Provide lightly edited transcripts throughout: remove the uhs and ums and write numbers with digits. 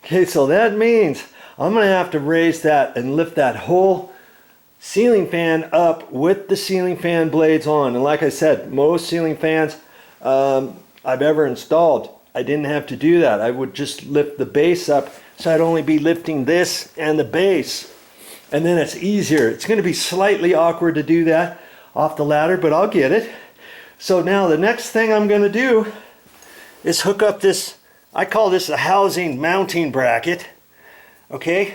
Okay, so that means I'm going to have to raise that and lift that whole ceiling fan up with the ceiling fan blades on. And like I said, most ceiling fans I've ever installed, I didn't have to do that. I would just lift the base up, so I'd only be lifting this and the base. And then it's easier. It's going to be slightly awkward to do that off the ladder, but I'll get it. So now the next thing I'm going to do is hook up this, I call this a housing mounting bracket. Okay,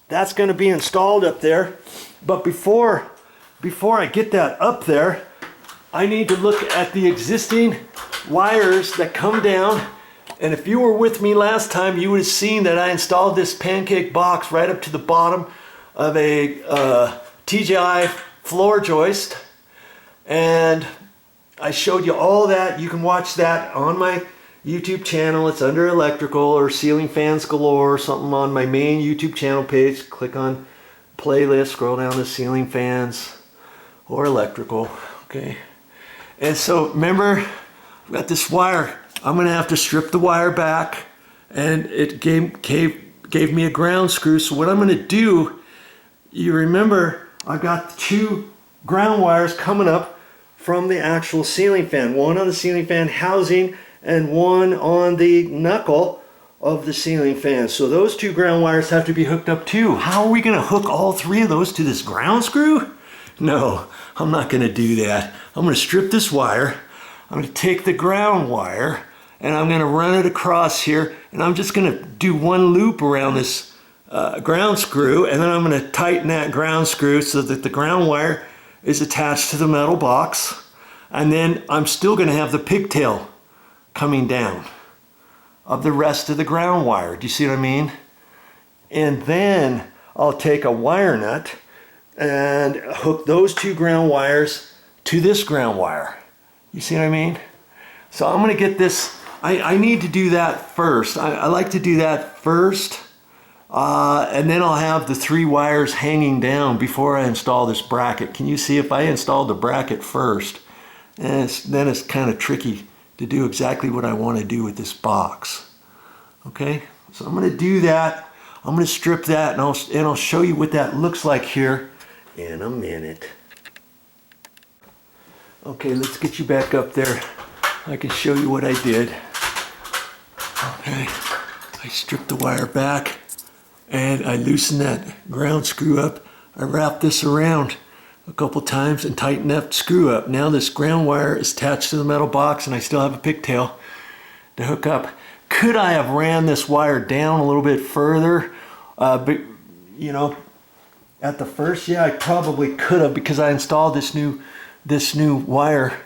that's going to be installed up there. But before I get that up there, I need to look at the existing wires that come down. And if you were with me last time, you would have seen that I installed this pancake box right up to the bottom of a TJI floor joist. And I showed you all that. You can watch that on my YouTube channel. It's under electrical or ceiling fans galore or something on my main YouTube channel page. Click on playlist, scroll down to ceiling fans or electrical. Okay. And so remember, I've got this wire. I'm going to have to strip the wire back, and it gave me a ground screw. So what I'm going to do, you remember I've got 2 ground wires coming up from the actual ceiling fan. One on the ceiling fan housing and one on the knuckle of the ceiling fan. So those 2 ground wires have to be hooked up too. How are we going to hook all 3 of those to this ground screw? No, I'm not going to do that. I'm going to strip this wire. I'm going to take the ground wire and I'm going to run it across here, and I'm just going to do 1 loop around this ground screw, and then I'm going to tighten that ground screw so that the ground wire is attached to the metal box. And then I'm still going to have the pigtail coming down of the rest of the ground wire. Do you see what I mean? And then I'll take a wire nut and hook those 2 ground wires to this ground wire. You see what I mean? So I'm going to get this, I need to do that first. I like to do that first, and then I'll have the 3 wires hanging down before I install this bracket. Can you see if I install the bracket first? And then it's kind of tricky to do exactly what I want to do with this box. Okay, so I'm going to do that. I'm going to strip that, and I'll show you what that looks like here in a minute. Okay, let's get you back up there. I can show you what I did. Okay, I stripped the wire back and I loosened that ground screw up. I wrapped this around a couple times and tightened that screw up. Now this ground wire is attached to the metal box, and I still have a pigtail to hook up. Could I have ran this wire down a little bit further? But you know, at the first, yeah, I probably could have, because I installed this new wire.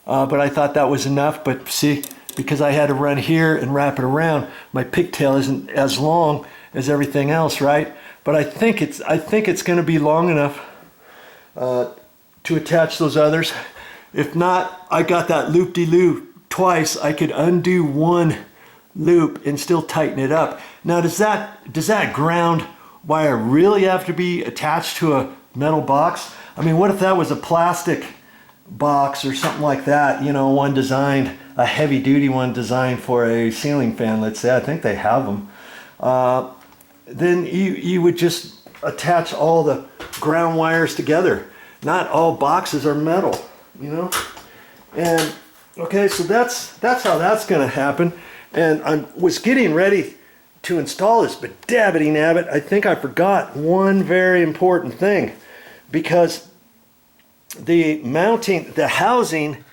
But I thought that was enough. But see, because I had to run here and wrap it around, my pigtail isn't as long as everything else, right? But I think it's going to be long enough to attach those others. If not, I got that loop-de-loop twice. I could undo 1 loop and still tighten it up. Now, does that ground wire really have to be attached to a metal box? I mean, what if that was a plastic box or something like that, you know, one designed, a heavy duty one designed for a ceiling fan, let's say. I think they have them. Then you would just attach all the ground wires together. Not all boxes are metal, you know. And okay, so that's how that's going to happen. And I was getting ready to install this, but dabbity nabbit, I think I forgot one very important thing, because the mounting, the housing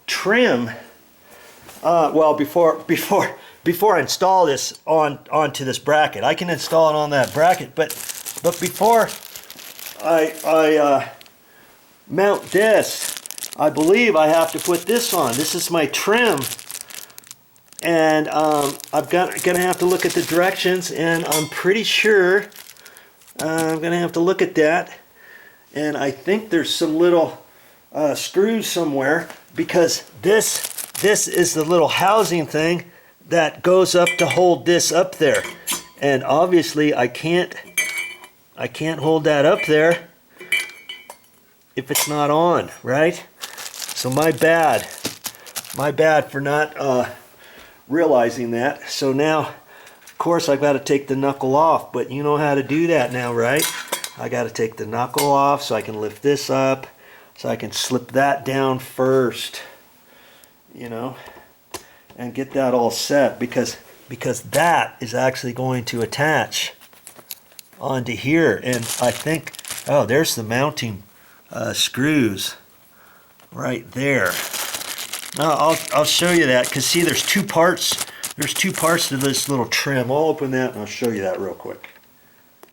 trim, well, before I install this onto this bracket, I can install it on that bracket, but before I mount this, I believe I have to put this on. This is my trim, and I'm gonna have to look at the directions, and I'm pretty sure I'm gonna have to look at that. And I think there's some little screws somewhere, because this is the little housing thing that goes up to hold this up there. And obviously I can't hold that up there if it's not on, right? So my bad for not realizing that. So now course, I've got to take the knuckle off, but you know how to do that now, right? I got to take the knuckle off so I can lift this up, so I can slip that down first, you know, and get that all set, because that is actually going to attach onto here. And I think, oh, there's the mounting screws right there. Now I'll show you that, because see, there's two parts. There's two parts to this little trim. I'll open that and I'll show you that real quick.